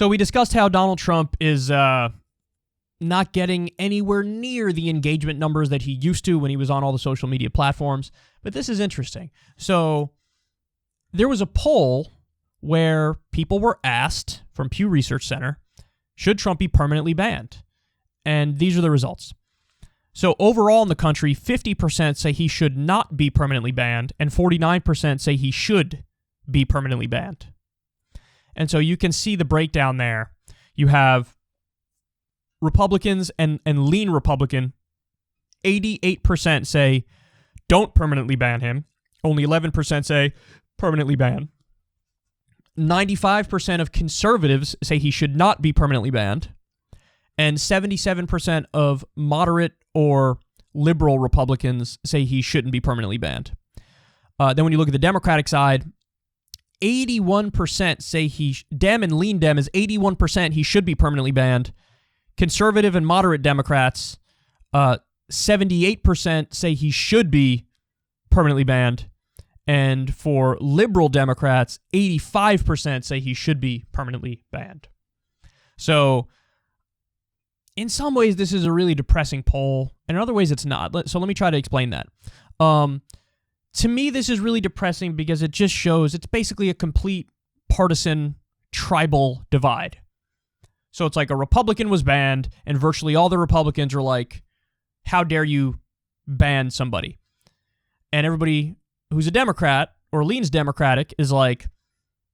So we discussed how Donald Trump is not getting anywhere near the engagement numbers that he used to when he was on all the social media platforms. But this is interesting. So there was a poll where people were asked from Pew Research Center, should Trump be permanently banned? And these are the results. So overall in the country, 50% say he should not be permanently banned, and 49% say he should be permanently banned. And so you can see the breakdown there. You have Republicans and lean Republican, 88% say don't permanently ban him. Only 11% say permanently ban. 95% of conservatives say he should not be permanently banned. And 77% of moderate or liberal Republicans say he shouldn't be permanently banned. Then when you look at the Democratic side, 81% say Dem and lean Dem is 81% he should be permanently banned. Conservative and moderate Democrats, 78% say he should be permanently banned. And for liberal Democrats, 85% say he should be permanently banned. So in some ways, this is a really depressing poll. And in other ways, it's not. So let me try to explain that. To me, this is really depressing because it just shows it's basically a complete partisan tribal divide. So it's like a Republican was banned, and virtually all the Republicans are like, how dare you ban somebody? And everybody who's a Democrat or leans Democratic is like,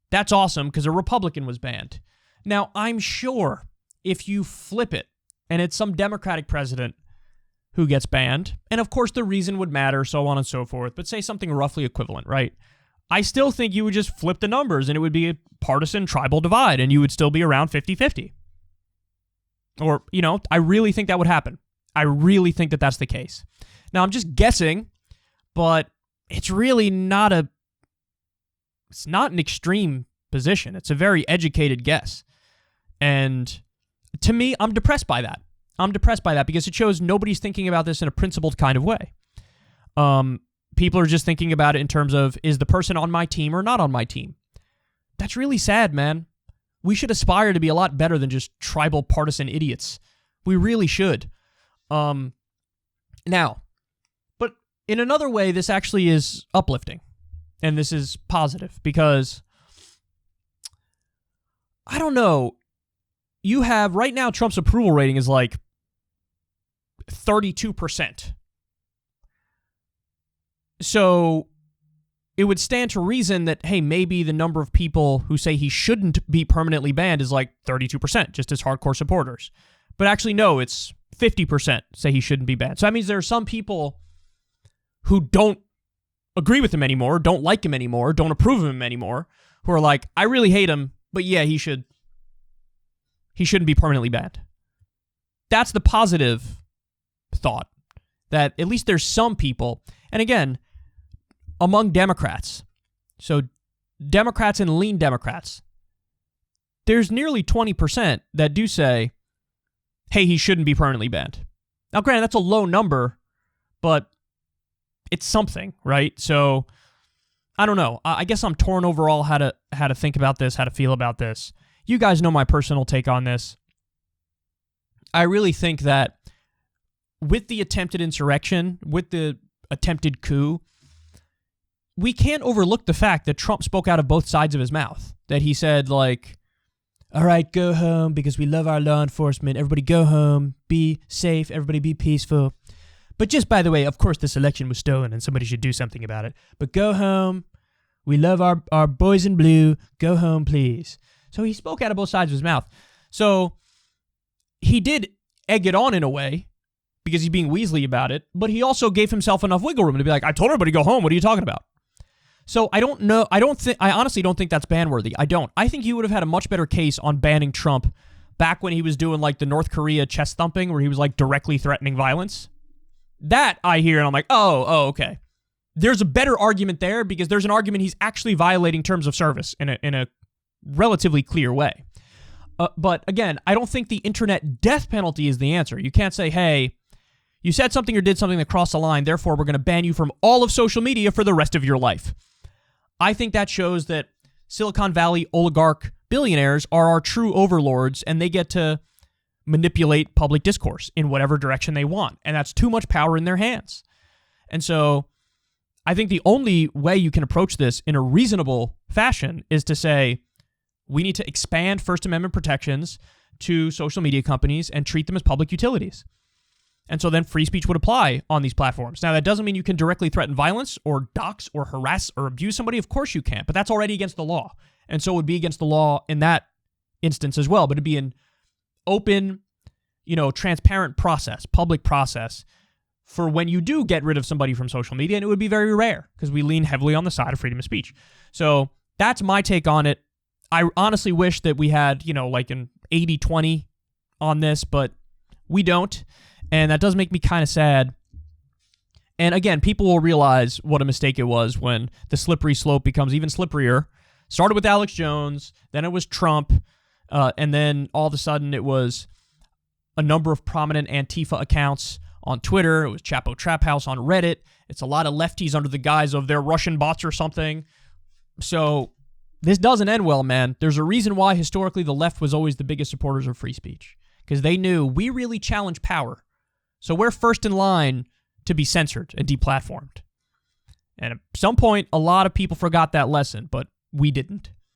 that's awesome because a Republican was banned. Now, I'm sure if you flip it and it's some Democratic president who gets banned, and of course the reason would matter, so on and so forth, but say something roughly equivalent, right? I still think you would just flip the numbers and it would be a partisan tribal divide and you would still be around 50-50. Or, I really think that would happen. I really think that that's the case. Now, I'm just guessing, but it's really not it's not an extreme position. It's a very educated guess. And to me, I'm depressed by that. I'm depressed by that because it shows nobody's thinking about this in a principled kind of way. People are just thinking about it in terms of, is the person on my team or not on my team? That's really sad, man. We should aspire to be a lot better than just tribal partisan idiots. We really should. Now, but in another way, this actually is uplifting. And this is positive because, I don't know, you have, right now, Trump's approval rating is like 32%. So it would stand to reason that, hey, maybe the number of people who say he shouldn't be permanently banned is like 32%, just as hardcore supporters. But actually, no, it's 50% say he shouldn't be banned. So that means there are some people who don't agree with him anymore, don't like him anymore, don't approve of him anymore, who are like, I really hate him, but yeah, he shouldn't be permanently banned. That's the positive thought, that at least there's some people, and again, among Democrats, so Democrats and lean Democrats, there's nearly 20% that do say, hey, he shouldn't be permanently banned. Now, granted, that's a low number, but it's something, right? So, I don't know. I guess I'm torn overall how to think about this, how to feel about this. You guys know my personal take on this. I really think that with the attempted insurrection, with the attempted coup, we can't overlook the fact that Trump spoke out of both sides of his mouth. That he said, like, all right, go home because we love our law enforcement. Everybody go home, be safe, everybody be peaceful. But just by the way, of course, this election was stolen and somebody should do something about it. But go home. We love our boys in blue. Go home, please. So he spoke out of both sides of his mouth. So he did egg it on in a way because he's being Weasley about it, but he also gave himself enough wiggle room to be like, I told everybody to go home. What are you talking about? So I don't know. I honestly don't think that's ban-worthy. I don't. I think he would have had a much better case on banning Trump back when he was doing like the North Korea chest thumping where he was like directly threatening violence. That I hear and I'm like, oh, okay. There's a better argument there because there's an argument he's actually violating terms of service in a relatively clear way. But again, I don't think the internet death penalty is the answer. You can't say, hey, you said something or did something that crossed the line, therefore we're going to ban you from all of social media for the rest of your life. I think that shows that Silicon Valley oligarch billionaires are our true overlords, and they get to manipulate public discourse in whatever direction they want. And that's too much power in their hands. And so I think the only way you can approach this in a reasonable fashion is to say, we need to expand First Amendment protections to social media companies and treat them as public utilities. And so then free speech would apply on these platforms. Now, that doesn't mean you can directly threaten violence or dox or harass or abuse somebody. Of course you can't, but that's already against the law. And so it would be against the law in that instance as well. But it'd be an open, transparent process, public process for when you do get rid of somebody from social media. And it would be very rare because we lean heavily on the side of freedom of speech. So that's my take on it. I honestly wish that we had, like an 80-20 on this, but we don't. And that does make me kind of sad. And again, people will realize what a mistake it was when the slippery slope becomes even slipperier. Started with Alex Jones, then it was Trump, and then all of a sudden it was a number of prominent Antifa accounts on Twitter. It was Chapo Trap House on Reddit. It's a lot of lefties under the guise of they're Russian bots or something. So this doesn't end well, man. There's a reason why historically the left was always the biggest supporters of free speech, because they knew we really challenge power. So we're first in line to be censored and deplatformed. And at some point, a lot of people forgot that lesson, but we didn't.